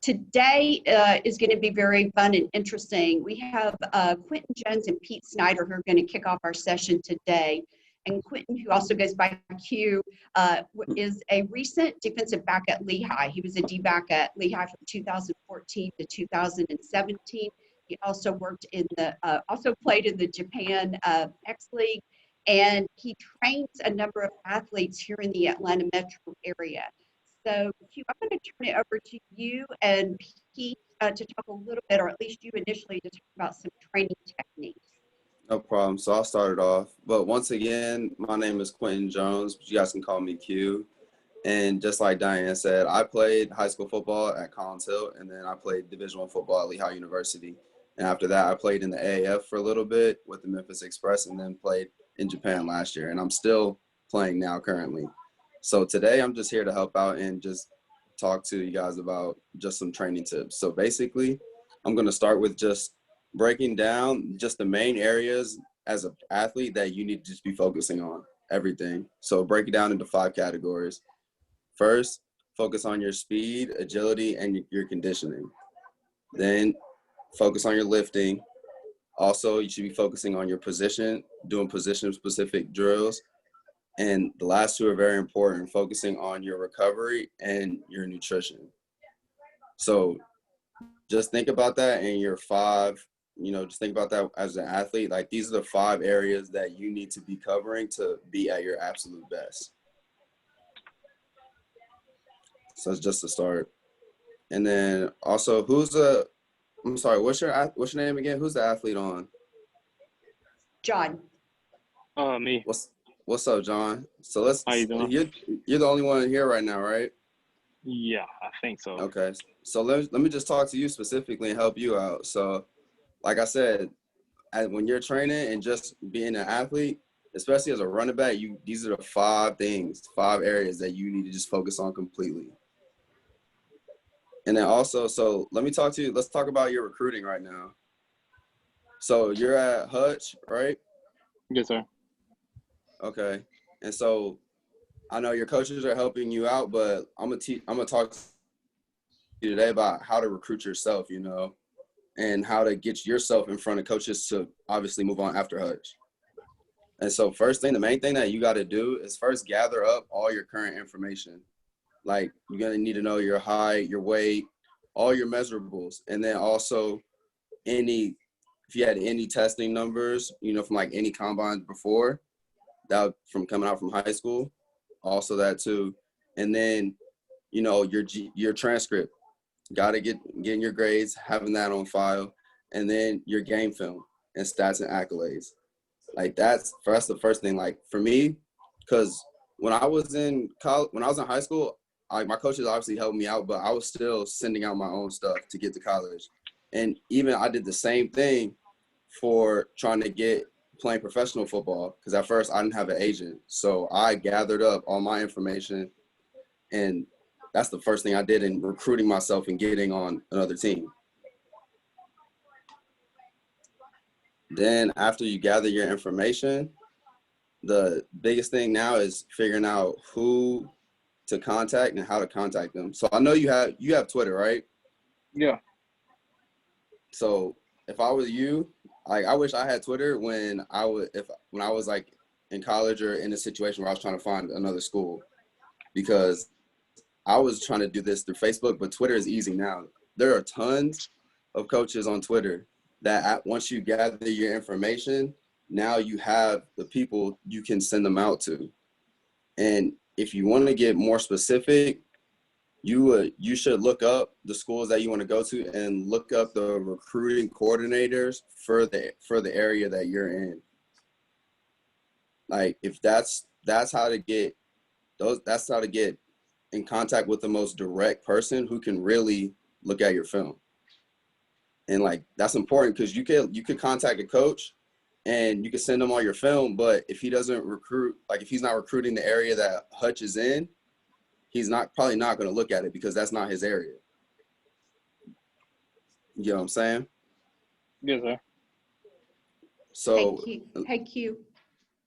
Today is going to be very fun and interesting. We have Quentin Jones and Pete Snyder who are going to kick off our session today. And Quentin, who also goes by Q, is a recent defensive back at Lehigh. He was a D-back at Lehigh from 2014 to 2017. He also worked in the, also played in the Japan X League, and he trains a number of athletes here in the Atlanta metro area. So, Q, I'm going to turn it over to you and Pete to talk a little bit, or at least you initially, to talk about some training techniques. No problem. So I'll start it off. But once again, my name is Quentin Jones, but you guys can call me Q. And just like Diane said, I played high school football at Collins Hill, and then I played Division I football at Lehigh University. And after that, I played in the AAF for a little bit with the Memphis Express, and then played in Japan last year. And I'm still playing now currently. So today I'm just here to help out and just talk to you guys about just some training tips. So basically, I'm going to start with just breaking down just the main areas as an athlete that you need to just be focusing on, everything. So break it down into 5 categories. First, focus on your speed, agility, and your conditioning. Then focus on your lifting. Also, you should be focusing on your position, doing position-specific drills. And the last 2 are very important, focusing on your recovery and your nutrition. So just think about that in your 5, just think about that as an athlete. Like, these are the 5 areas that you need to be covering to be at your absolute best. So it's just a start. And then also, I'm sorry, what's your name again? Who's the athlete on? John. Me. What's up, John? So let's. How you doing? You're the only one here right now, right? Yeah, I think so. Okay. So let me just talk to you specifically and help you out. So, like I said, when you're training and just being an athlete, especially as a running back, these are the 5 areas that you need to just focus on completely. And then also, so let's talk about your recruiting right now. So you're at Hutch, right? Yes, sir. Okay. And so I know your coaches are helping you out, but I'm gonna talk to you today about how to recruit yourself, and how to get yourself in front of coaches to obviously move on after Hutch. And so the main thing that you got to do is first gather up all your current information. Like, you're going to need to know your height, your weight, all your measurables. And then also if you had any testing numbers, from like any combines before, from coming out from high school, also that too. And then, your transcript, got to getting your grades, having that on file, and then your game film and stats and accolades. Like, that's the first thing. Like, for me, because when I was in high school, my coaches obviously helped me out, but I was still sending out my own stuff to get to college. And even I did the same thing for trying to playing professional football, because at first I didn't have an agent. So I gathered up all my information, and that's the first thing I did in recruiting myself and getting on another team. Then after you gather your information, the biggest thing now is figuring out who to contact and how to contact them. So I know you have Twitter, right? Yeah. So if I was you, I wish I had Twitter when I was like in college or in a situation where I was trying to find another school, because I was trying to do this through Facebook, but Twitter is easy now. There are tons of coaches on Twitter that once you gather your information, now you have the people you can send them out to. And if you want to get more specific, you should look up the schools that you want to go to and look up the recruiting coordinators for the area that you're in. Like, if that's how to get in contact with the most direct person who can really look at your film. And like, that's important, because you could contact a coach and you can send him all your film, but if he doesn't recruit, like if he's not recruiting the area that Hutch is in, he's probably not going to look at it, because that's not his area. You know what I'm saying? Yes, sir. So, Hey, Q.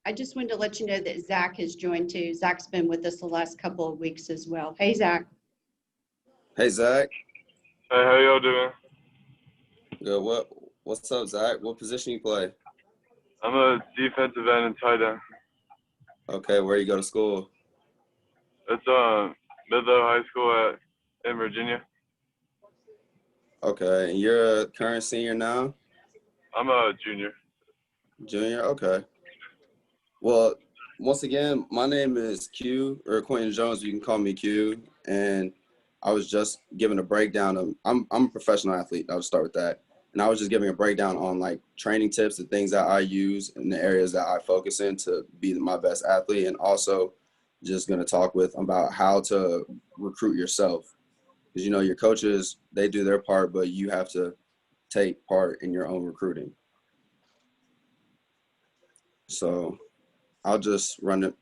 I just wanted to let you know that Zach has joined too. Zach's been with us the last couple of weeks as well. Hey, Zach. Hey, Zach. Hey, how y'all doing? Good. What's up, Zach? What position you play? I'm a defensive end and tight end. Okay, where you go to school? It's Midlow High School in Virginia. Okay, and you're a current senior now? I'm a junior. Junior? Okay. Well, once again, my name is Q, or Quentin Jones. You can call me Q. And I was just giving a breakdown of, I'm a professional athlete. I'll start with that. And I was just giving a breakdown on like training tips and things that I use in the areas that I focus in to be my best athlete. And also just going to talk about how to recruit yourself. Because, your coaches, they do their part, but you have to take part in your own recruiting. So I'll just run it.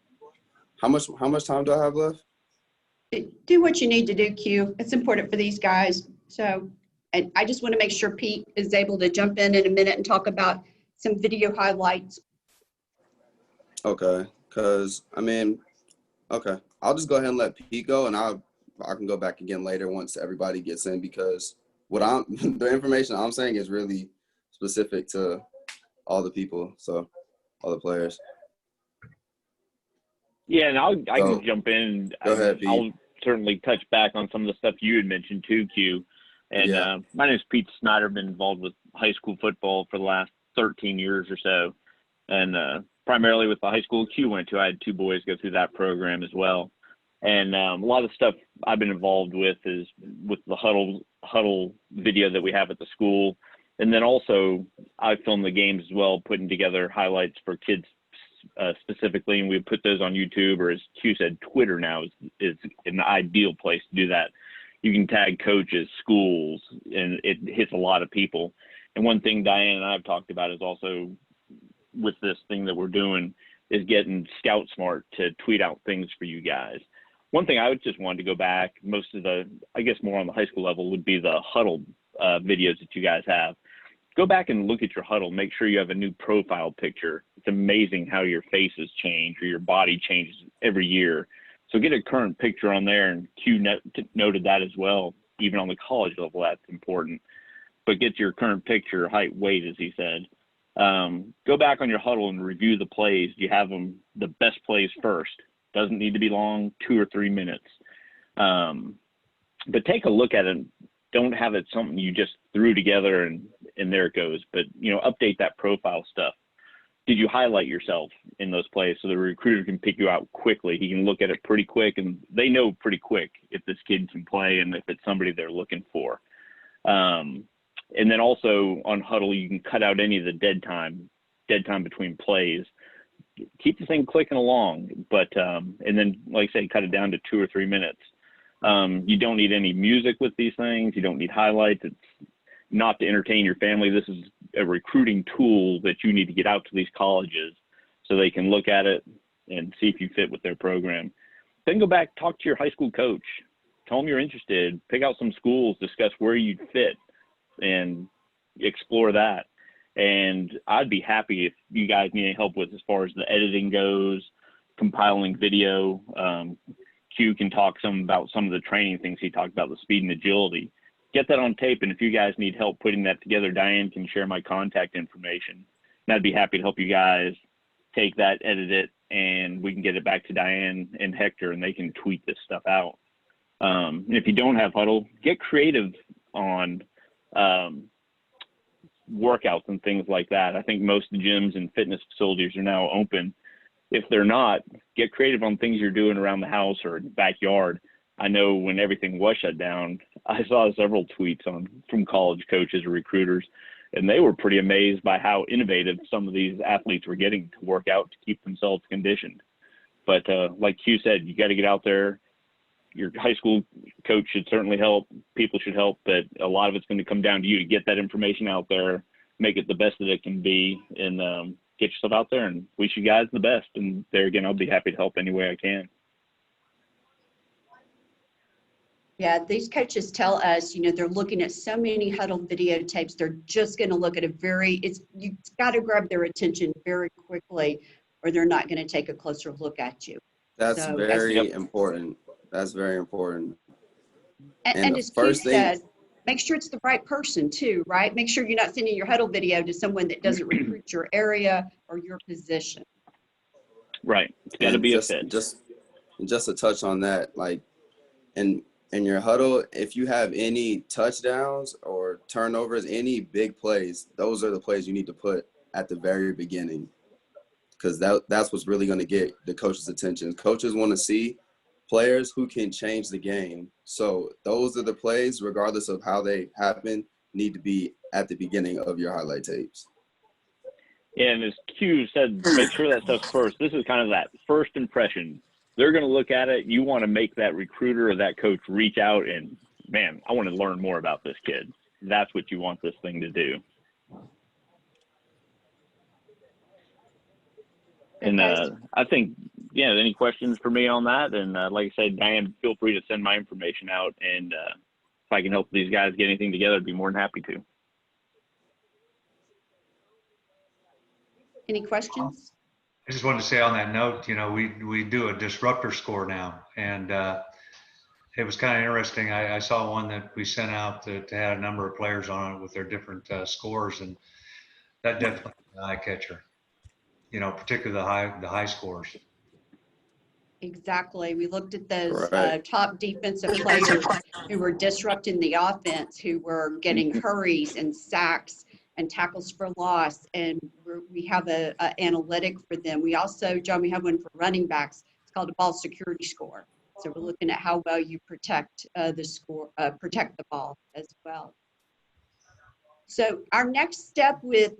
How much time do I have left? Do what you need to do, Q. It's important for these guys. So, and I just want to make sure Pete is able to jump in a minute and talk about some video highlights. Okay, okay. I'll just go ahead and let Pete go, and I can go back again later once everybody gets in, because the information I'm saying is really specific to all the people, so all the players. Yeah, and I can jump in. Go ahead, Pete. I'll certainly touch back on some of the stuff you had mentioned too, Q. And my name is Pete Snyder. Been involved with high school football for the last 13 years or so, and primarily with the high school Q went to. I had 2 boys go through that program as well. And a lot of the stuff I've been involved with is with the huddle video that we have at the school. And then also I film the games as well, putting together highlights for kids specifically, and we put those on YouTube, or as Q said, Twitter now is an ideal place to do that. You can tag coaches, schools, and it hits a lot of people. And one thing Diane and I have talked about is also with this thing that we're doing is getting Scout Smart to tweet out things for you guys. One thing I would just wanted to go back, most of the, I guess more on the high school level, would be the huddle videos that you guys have. Go back and look at your huddle. Make sure you have a new profile picture. It's amazing how your faces change or your body changes every year. So get a current picture on there, and Q noted that as well. Even on the college level, that's important. But get your current picture, height, weight, as he said. Go back on your huddle and review the plays. You have them, the best plays first. Doesn't need to be long, 2 or 3 minutes. But take a look at it. Don't have it something you just threw together and there it goes. But, update that profile stuff. Did you highlight yourself in those plays so the recruiter can pick you out quickly? He can look at it pretty quick, and they know pretty quick if this kid can play and if it's somebody they're looking for. And then also on huddle, you can cut out any of the dead time between plays. Keep the thing clicking along, but and then, like I say, cut it down to 2 or 3 minutes. You don't need any music with these things. You don't need highlights. It's not to entertain your family. This is a recruiting tool that you need to get out to these colleges so they can look at it and see if you fit with their program. Then go back, talk to your high school coach. Tell them you're interested. Pick out some schools, discuss where you'd fit, and explore that. And I'd be happy if you guys need any help with as far as the editing goes, compiling video. Q can talk some about some of the training things he talked about, the speed and agility. Get that on tape, and if you guys need help putting that together, Diane can share my contact information. And I'd be happy to help you guys take that, edit it, and we can get it back to Diane and Hector, and they can tweet this stuff out. And if you don't have huddle, get creative on workouts and things like that. I think most gyms and fitness facilities are now open. If they're not, get creative on things you're doing around the house or in the backyard. I know when everything was shut down, I saw several tweets from college coaches or recruiters, and they were pretty amazed by how innovative some of these athletes were getting to work out to keep themselves conditioned. But like Q said, you got to get out there. Your high school coach should certainly help. People should help, but a lot of it's going to come down to you to get that information out there, make it the best that it can be, and get yourself out there and wish you guys the best. And there again, I'll be happy to help any way I can. Yeah, these coaches tell us, they're looking at so many huddle videotapes. They're just going to look at you've got to grab their attention very quickly, or they're not going to take a closer look at you. That's very important. That's very important. And the as first Q thing, said, make sure it's the right person too, right? Make sure you're not sending your huddle video to someone that doesn't recruit your area or your position. Right. It's got to And be a fit. just to touch on that, like in your huddle, if you have any touchdowns or turnovers, any big plays, those are the plays you need to put at the very beginning, because that's what's really going to get the coach's attention. Coaches want to see players who can change the game. So those are the plays, regardless of how they happen, need to be at the beginning of your highlight tapes. Yeah, and as Q said, make sure that stuff's first. This is kind of that first impression. They're going to look at it. You want to make that recruiter or that coach reach out and, man, I want to learn more about this kid. That's what you want this thing to do. And I think, yeah, any questions for me on that? And like I said, Diane, feel free to send my information out. And if I can help these guys get anything together, I'd be more than happy to. Any questions? I just wanted to say on that note, you know, we do a disruptor score now, and it was kind of interesting. I saw one that we sent out that had a number of players on it with their different scores, and that definitely is an eye catcher. You know, particularly the high scores. Exactly. We looked at those Right. top defensive players who were disrupting the offense, who were getting hurries and sacks and tackles for loss. And we have a analytic for them. We also, John, we have one for running backs. It's called a ball security score. So we're looking at how well you protect protect the ball as well. So our next step with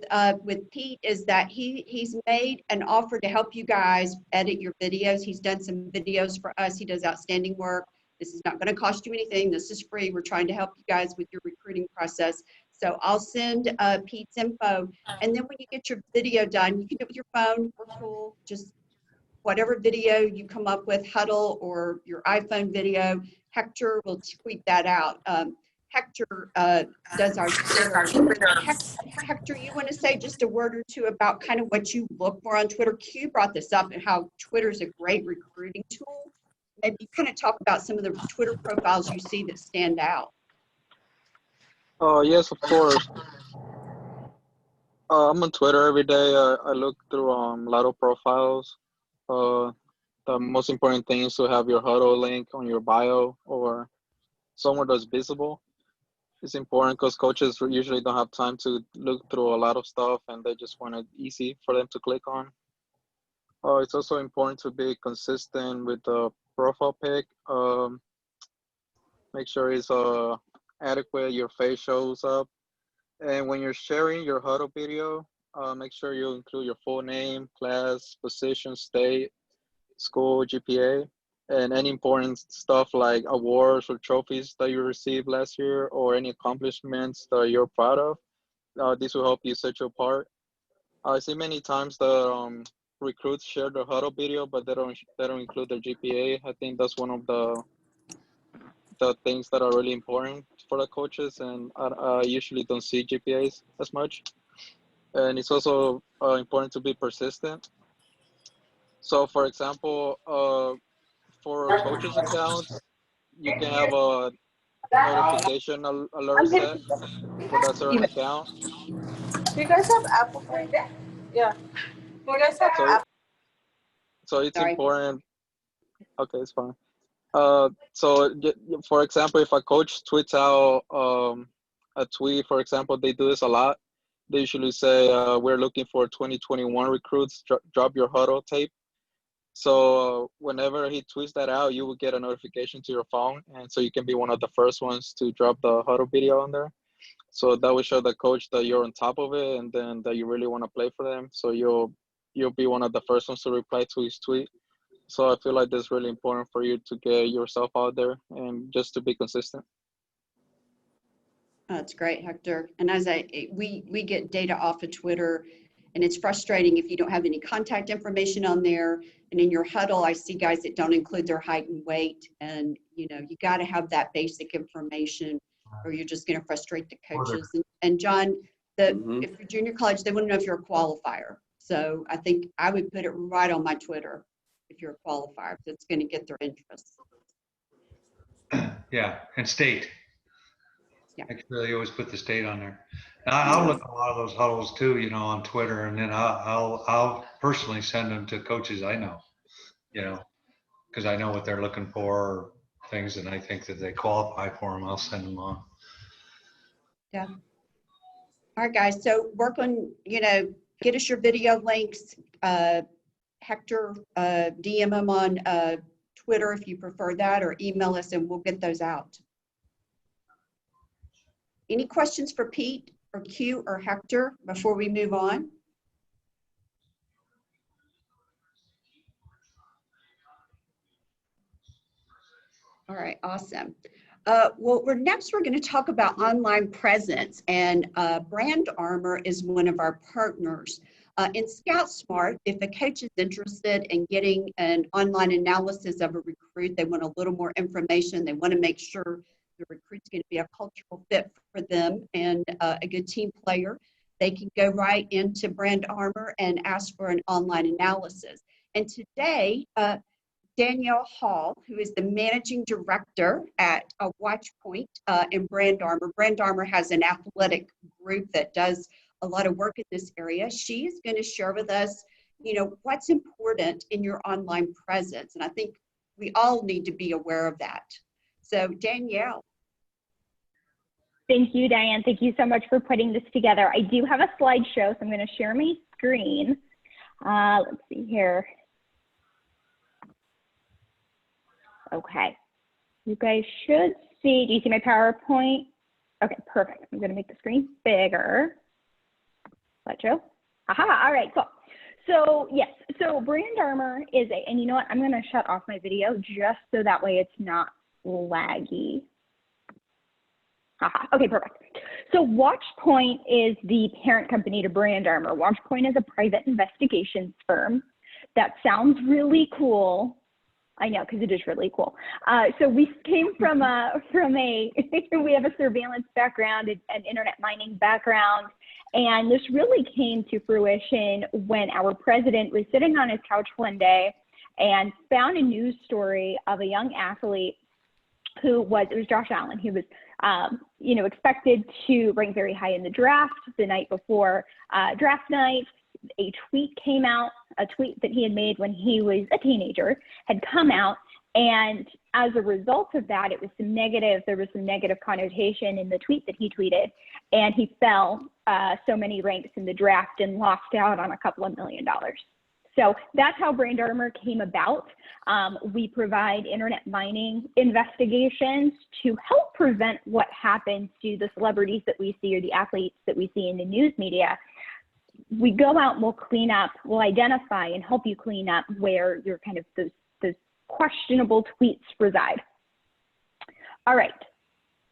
Pete is that he's made an offer to help you guys edit your videos. He's done some videos for us. He does outstanding work. This is not going to cost you anything. This is free. We're trying to help you guys with your recruiting process. So I'll send Pete's info. And then when you get your video done, you can do it with your phone. We're cool. Just whatever video you come up with, Huddle or your iPhone video, Hector will tweet that out. Hector does our Twitter. Hector, you want to say just a word or two about kind of what you look for on Twitter? Q brought this up and how Twitter is a great recruiting tool. Maybe kind of talk about some of the Twitter profiles you see that stand out. Yes, of course. I'm on Twitter every day. I look through a lot of profiles. The most important thing is to have your huddle link on your bio or somewhere that's visible. It's important because coaches usually don't have time to look through a lot of stuff and they just want it easy for them to click on. It's also important to be consistent with the profile pic. Make sure it's adequate, your face shows up. And when you're sharing your huddle video, make sure you include your full name, class, position, state, school, GPA, and any important stuff like awards or trophies that you received last year or any accomplishments that you're proud of. This will help you set you apart. I see many times the recruits share their huddle video, but they don't include their GPA. I think that's one of the things that are really important for the coaches, and I usually don't see GPAs as much. And it's also important to be persistent. So, for example, for coaches accounts, you can have a notification alert set for that certain account. Do you guys have Apple Pay? Yeah. Do you guys have Apple? So it's Sorry. important. Okay, it's fine. So for example, if a coach tweets out a tweet, for example, they do this a lot. They usually say, we're looking for 2021 recruits, drop your huddle tape. So whenever he tweets that out, you will get a notification to your phone. And so you can be one of the first ones to drop the huddle video on there. So that will show the coach that you're on top of it and then that you really want to play for them. So you'll be one of the first ones to reply to his tweet. So I feel like that's really important for you to get yourself out there and just to be consistent. That's great, Hector. And as we get data off of Twitter, and it's frustrating if you don't have any contact information on there. And in your huddle, I see guys that don't include their height and weight. And you got to have that basic information, or you're just going to frustrate the coaches. And John, if you're junior college, they want to know if you're a qualifier. So I think I would put it right on my Twitter if you're a qualifier. That's going to get their interest. Yeah, and state. Yeah. Make sure they always put the state on there. And I'll look at a lot of those huddles too, you know, on Twitter, and then I'll personally send them to coaches I know, you know, because I know what they're looking for, things, and I think that they qualify for them. I'll send them on. Yeah. All right, guys. So work on, you know, get us your video links. Hector, DM him on Twitter if you prefer that, or email us and we'll get those out. Any questions for Pete or Q or Hector before we move on? All right, awesome. Well, we're going to talk about online presence, and Brand Armor is one of our partners. In Scout Smart, if a coach is interested in getting an online analysis of a recruit, they want a little more information, they want to make sure the recruit's going to be a cultural fit for them and a good team player, they can go right into Brand Armor and ask for an online analysis. And today, Danielle Hall, who is the managing director at Watchpoint in Brand Armor. Brand Armor has an athletic group that does a lot of work in this area. She is going to share with us, you know, what's important in your online presence. And I think we all need to be aware of that. So Danielle. Thank you, Diane. Thank you so much for putting this together. I do have a slideshow, so I'm going to share my screen. Let's see here. Okay, you guys should see, do you see my PowerPoint? Okay, perfect. I'm gonna make the screen bigger. Slideshow. Aha, all right, cool. So yes, so Brand Armor is and you know what, I'm gonna shut off my video just so that way it's not laggy. Aha, okay, perfect. So Watchpoint is the parent company to Brand Armor. Watchpoint is a private investigations firm. That sounds really cool. I know, because it is really cool. So we came from we have a surveillance background, an internet mining background, and this really came to fruition when our president was sitting on his couch one day and found a news story of a young athlete it was Josh Allen, who was, you know, expected to rank very high in the draft the night before draft night. A tweet came out, a tweet that he had made when he was a teenager had come out, and as a result of that, there was some negative connotation in the tweet that he tweeted, and he fell so many ranks in the draft and lost out on a couple of $1 million. So that's how Brand Armor came about. We provide internet mining investigations to help prevent what happens to the celebrities that we see or the athletes that we see in the news media. We go out and we'll clean up, we'll identify and help you clean up where your kind of those questionable tweets reside. All right,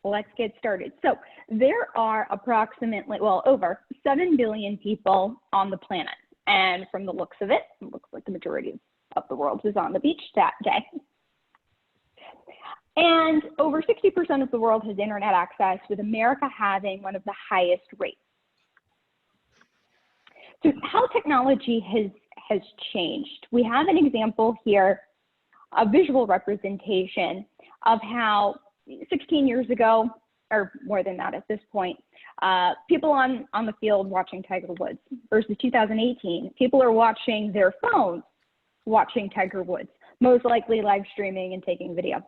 let's get started. So there are approximately, well, over 7 billion people on the planet. And from the looks of it looks like the majority of the world is on the beach that day. And over 60% of the world has internet access, with America having one of the highest rates. So how technology has changed. We have an example here, a visual representation of how 16 years ago, or more than that at this point, people on the field watching Tiger Woods versus 2018, people are watching their phones watching Tiger Woods, most likely live streaming and taking video.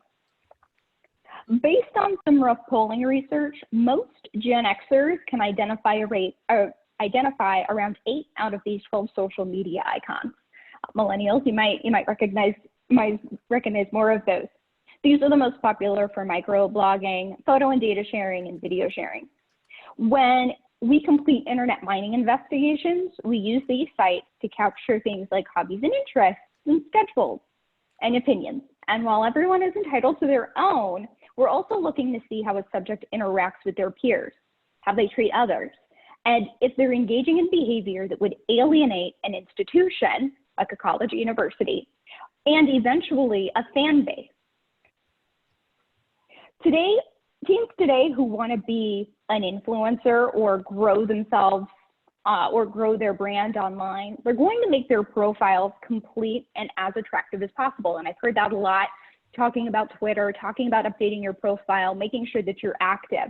Based on some rough polling research, most Gen Xers can identify around 8 out of these 12 social media icons. Millennials, you might recognize more of those. These are the most popular for microblogging, photo and data sharing, and video sharing. When we complete internet mining investigations, we use these sites to capture things like hobbies and interests and schedules and opinions. And while everyone is entitled to their own, we're also looking to see how a subject interacts with their peers, how they treat others, and if they're engaging in behavior that would alienate an institution, like a college or university, and eventually a fan base. Today, teens today who want to be an influencer or grow themselves or grow their brand online, they're going to make their profiles complete and as attractive as possible. And I've heard that a lot, talking about Twitter, talking about updating your profile, making sure that you're active.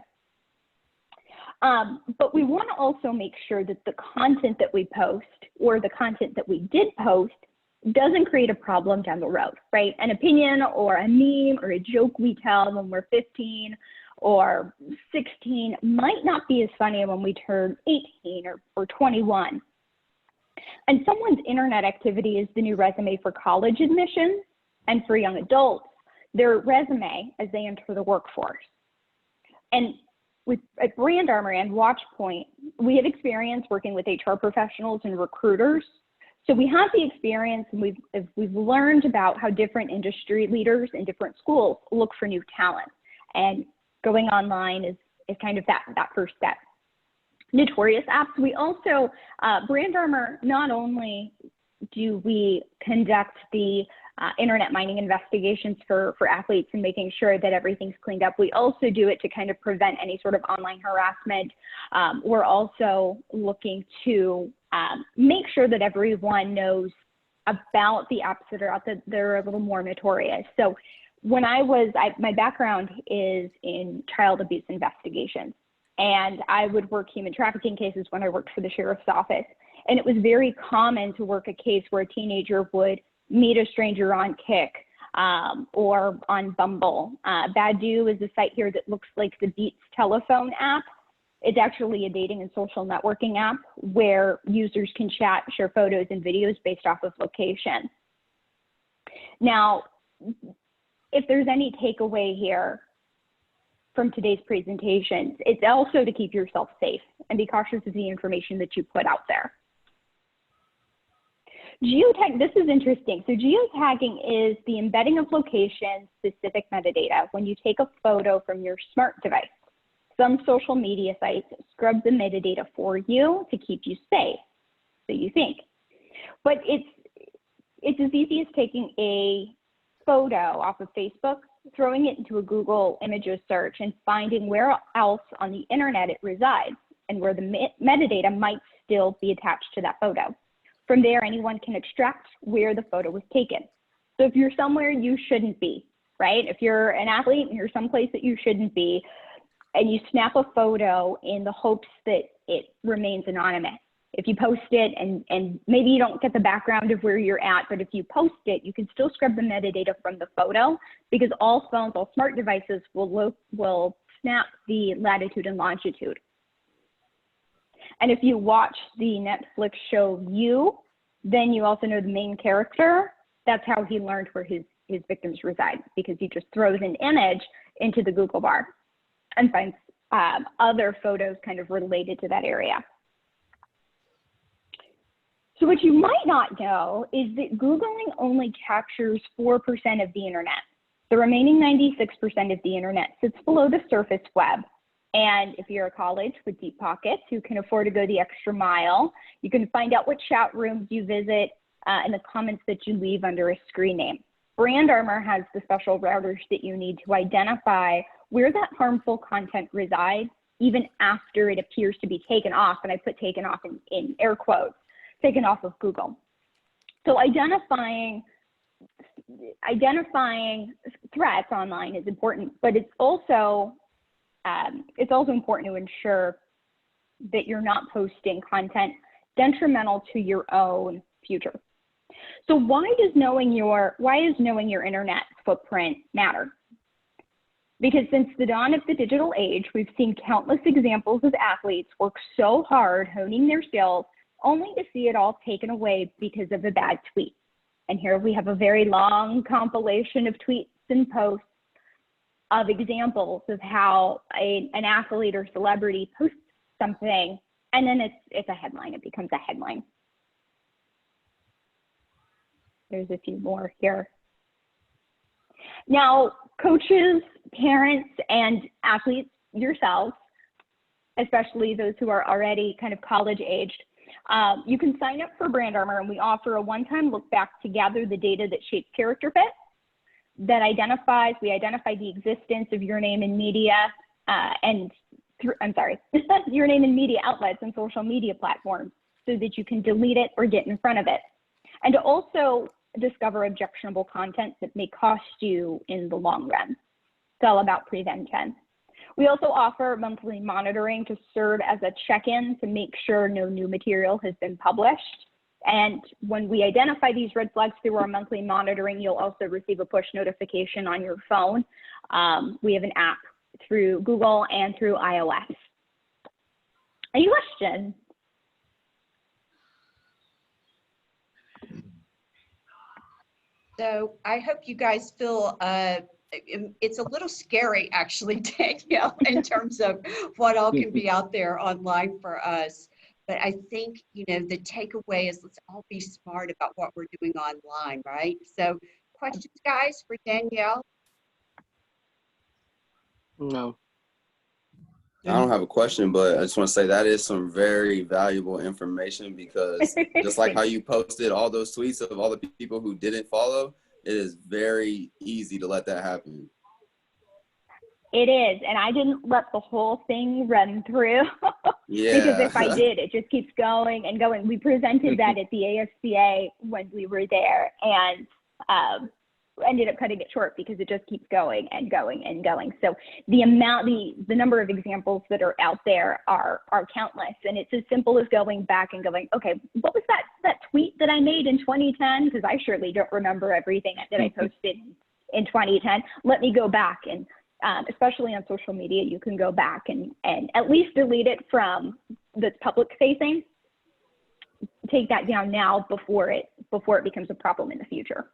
But we want to also make sure that the content that we post or the content that we did post doesn't create a problem down the road, right? An opinion or a meme or a joke we tell when we're 15 or 16 might not be as funny when we turn 18 or 21. And someone's internet activity is the new resume for college admissions, and for young adults, their resume as they enter the workforce. And at Brand Armor and Watchpoint, we have experience working with HR professionals and recruiters. So we have the experience, and we've learned about how different industry leaders in different schools look for new talent. And going online is kind of that first step. Notorious apps. We also, Brand Armor, not only do we conduct the internet mining investigations for athletes and making sure that everything's cleaned up, we also do it to kind of prevent any sort of online harassment. We're also looking to make sure that everyone knows about the apps that are out there that are a little more notorious. So when my background is in child abuse investigations, and I would work human trafficking cases when I worked for the sheriff's office. And it was very common to work a case where a teenager would meet a stranger on Kik or on Bumble. Badoo is a site here that looks like the Beats telephone app. It's actually a dating and social networking app where users can chat, share photos and videos based off of location. Now, if there's any takeaway here from today's presentations, it's also to keep yourself safe and be cautious of the information that you put out there. Geotag, this is interesting. So geotagging is the embedding of location-specific metadata when you take a photo from your smart device. Some social media sites scrub the metadata for you to keep you safe, so you think. But it's as easy as taking a photo off of Facebook, throwing it into a Google images search and finding where else on the internet it resides and where the metadata might still be attached to that photo. From there, anyone can extract where the photo was taken. So if you're somewhere you shouldn't be, right? If you're an athlete and you're someplace that you shouldn't be, and you snap a photo in the hopes that it remains anonymous. If you post it and maybe you don't get the background of where you're at, but if you post it, you can still scrub the metadata from the photo because all phones, all smart devices will snap the latitude and longitude. And if you watch the Netflix show You, then you also know the main character. That's how he learned where his victims reside, because he just throws an image into the Google bar and finds other photos kind of related to that area. So what you might not know is that Googling only captures 4% of the internet. The remaining 96% of the internet sits below the surface web. And if you're a college with deep pockets who can afford to go the extra mile, you can find out what chat rooms you visit and the comments that you leave under a screen name. Brand Armor has the special routers that you need to identify where that harmful content resides, even after it appears to be taken off, and I put taken off in air quotes, taken off of Google. So identifying threats online is important, but it's also important to ensure that you're not posting content detrimental to your own future. So why is knowing your internet footprint matter? Because since the dawn of the digital age, we've seen countless examples of athletes work so hard honing their skills only to see it all taken away because of a bad tweet. And here we have a very long compilation of tweets and posts of examples of how an athlete or celebrity posts something, and then it's a headline. It becomes a headline. There's a few more here. Now, coaches, parents, and athletes yourselves, especially those who are already kind of college aged, you can sign up for Brand Armor, and we offer a one-time look back to gather the data that shapes character fit, that we identify the existence of your name in media your name in media outlets and social media platforms so that you can delete it or get in front of it. And to also discover objectionable content that may cost you in the long run. It's all about prevention. We also offer monthly monitoring to serve as a check-in to make sure no new material has been published. And when we identify these red flags through our monthly monitoring, you'll also receive a push notification on your phone. We have an app through Google and through iOS. Any questions? So I hope you guys feel it's a little scary, actually, Danielle, in terms of what all can be out there online for us. But I think, you know, the takeaway is let's all be smart about what we're doing online, right? So questions, guys, for Danielle? No. I don't have a question, but I just want to say that is some very valuable information, because just like how you posted all those tweets of all the people who didn't follow, it is very easy to let that happen. It is, and I didn't let the whole thing run through. Yeah. Because if I did, it just keeps going and going. We presented that at the ASCA when we were there, and ended up cutting it short because it just keeps going and going and going. So the number of examples that are out there are countless, and it's as simple as going back and going, okay, what was that tweet that I made in 2010? Because I surely don't remember everything that I posted in 2010. Let me go back, and especially on social media, you can go back and at least delete it from the public facing. Take that down now before it becomes a problem in the future.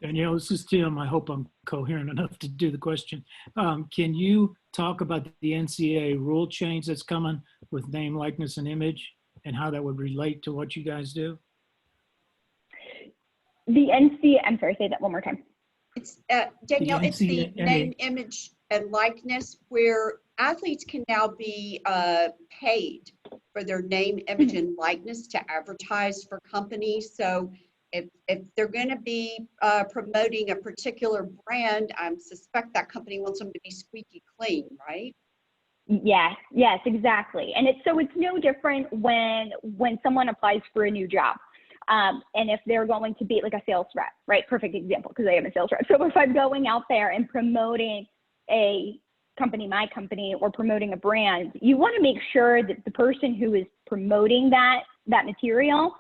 Danielle, this is Tim. I hope I'm coherent enough to do the question. Can you talk about the NCAA rule change that's coming with name, likeness, and image, and how that would relate to what you guys do? I'm sorry, say that one more time. It's Danielle, it's the name, image, and likeness, where athletes can now be paid for their name, image, and likeness to advertise for companies. So if they're going to be promoting a particular brand, I suspect that company wants them to be squeaky clean, right? Yes, exactly. And it's no different when someone applies for a new job. And if they're going to be like a sales rep, right? Perfect example, because I am a sales rep. So if I'm going out there and promoting a company, my company, or promoting a brand, you want to make sure that the person who is promoting that material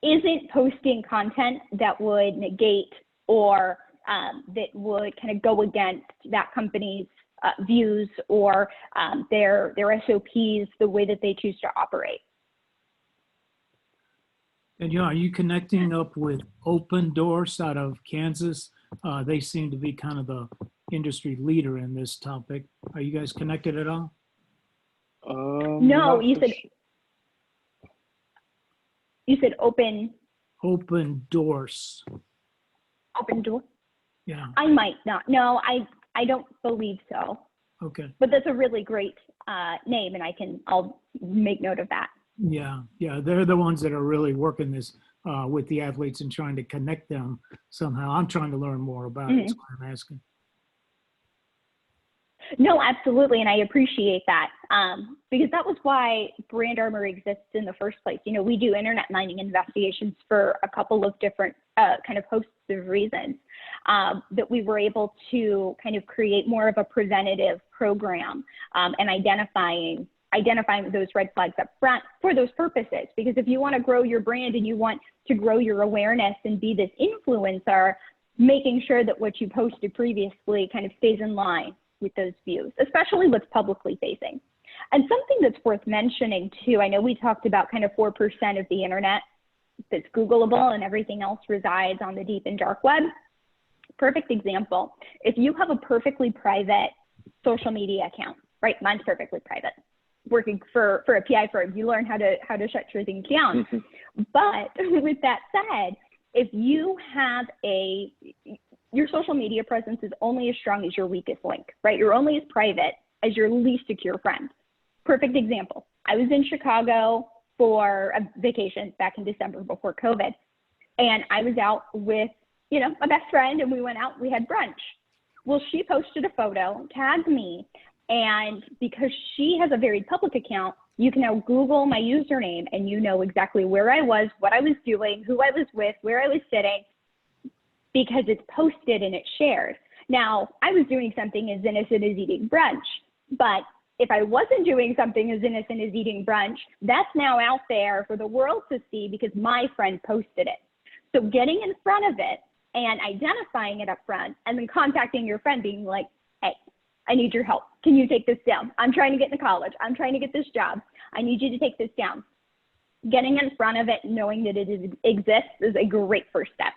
isn't posting content that would negate or that would kind of go against that company's views or their SOPs, the way that they choose to operate. And are you connecting up with Open Doors out of Kansas? They seem to be kind of the industry leader in this topic. Are you guys connected at all? No, you said open. Open Doors. Open Door? Yeah. I might not. No, I don't believe so. Okay. But that's a really great name, and I'll make note of that. Yeah, they're the ones that are really working this with the athletes and trying to connect them somehow. I'm trying to learn more about it. That's why I'm asking. No, absolutely, and I appreciate that because that was why Brand Armor exists in the first place. You know, we do internet mining investigations for a couple of different kind of hosts of reasons that we were able to kind of create more of a preventative program and identifying those red flags up front for those purposes. Because if you want to grow your brand and you want to grow your awareness and be this influencer, making sure that what you posted previously kind of stays in line with those views, especially what's publicly facing. And something that's worth mentioning too, I know we talked about kind of 4% of the internet that's Googleable and everything else resides on the deep and dark web. Perfect example. If you have a perfectly private social media account, right? Mine's perfectly private. Working for a PI firm, you learn how to shut your things down. But with that said, if you have your social media presence is only as strong as your weakest link, right? You're only as private as your least secure friend. Perfect example. I was in Chicago for a vacation back in December before COVID, and I was out with, my best friend, and we went out, we had brunch. Well, she posted a photo, tagged me, and because she has a very public account, you can now Google my username and you know exactly where I was, what I was doing, who I was with, where I was sitting, because it's posted and it's shared. Now, I was doing something as innocent as eating brunch, but if I wasn't doing something as innocent as eating brunch, that's now out there for the world to see because my friend posted it. So getting in front of it and identifying it up front and then contacting your friend being like, hey, I need your help. Can you take this down? I'm trying to get into college. I'm trying to get this job. I need you to take this down. Getting in front of it, knowing that it exists is a great first step.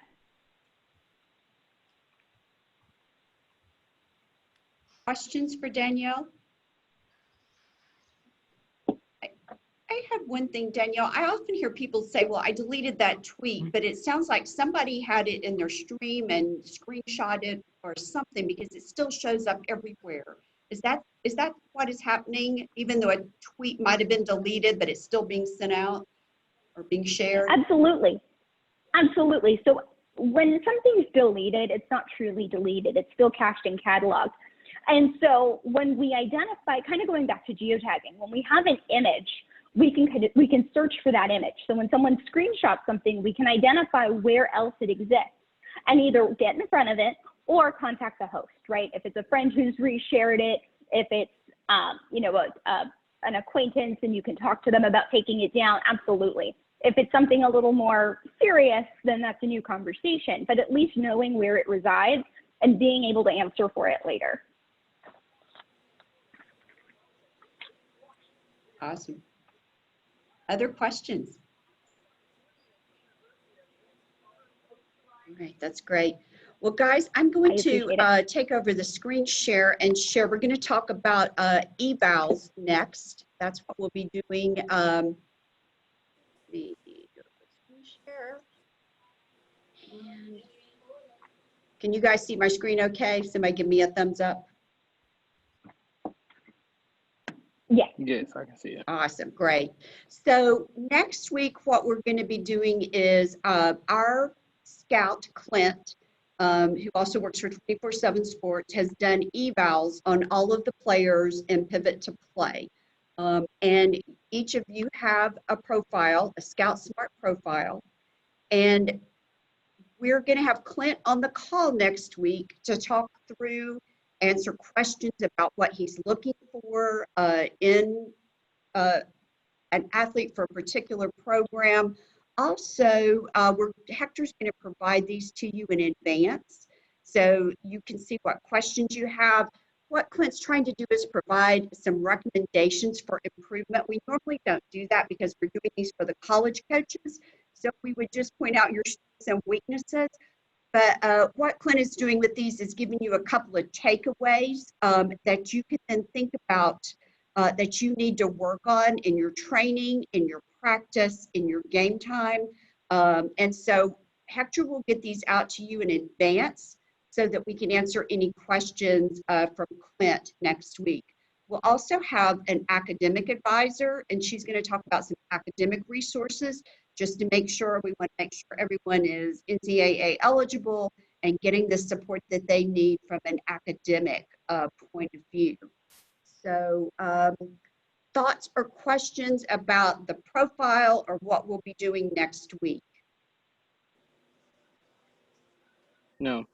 Questions for Danielle? I have one thing, Danielle. I often hear people say, well, I deleted that tweet, but it sounds like somebody had it in their stream and screenshot it or something because it still shows up everywhere. Is that what is happening, even though a tweet might have been deleted, but it's still being sent out or being shared? Absolutely. Absolutely. So when something's deleted, it's not truly deleted. It's still cached and cataloged. And so when we identify, kind of going back to geotagging, when we have an image, we can search for that image. So when someone screenshots something, we can identify where else it exists and either get in front of it or contact the host, right? If it's a friend who's reshared it, if it's an acquaintance and you can talk to them about taking it down, absolutely. If it's something a little more serious, then that's a new conversation, but at least knowing where it resides and being able to answer for it later. Awesome. Other questions? All right, that's great. Well, guys, I'm going to take over the screen share and share. We're going to talk about evals next. That's what we'll be doing. Let me go to the screen share. And can you guys see my screen okay? Somebody give me a thumbs up. Yeah. Yes, I can see it. Awesome, great. So next week, what we're going to be doing is our scout, Clint, who also works for 24/7 Sports, has done evals on all of the players in Pivot to Play. And each of you have a profile, a Scout Smart profile. And we're going to have Clint on the call next week to talk through, answer questions about what he's looking for in an athlete for a particular program. Also, Hector's going to provide these to you in advance so you can see what questions you have. What Clint's trying to do is provide some recommendations for improvement. We normally don't do that because we're doing these for the college coaches. So we would just point out your strengths and weaknesses. But what Clint is doing with these is giving you a couple of takeaways that you can then think about that you need to work on in your training, in your practice, in your game time. And so Hector will get these out to you in advance so that we can answer any questions from Clint next week. We'll also have an academic advisor, and she's going to talk about some academic resources just to make sure we want to make sure everyone is NCAA eligible and getting the support that they need from an academic point of view. So thoughts or questions about the profile or what we'll be doing next week? No.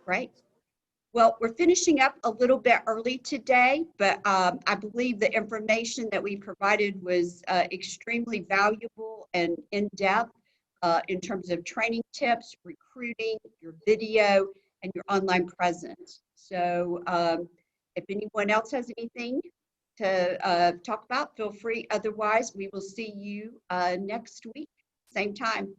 Right. Well, we're finishing up a little bit early today, but I believe the information that we provided was extremely valuable and in-depth in terms of training tips, recruiting, your video, and your online presence. So if anyone else has anything to talk about, feel free. Otherwise, we will see you next week, same time.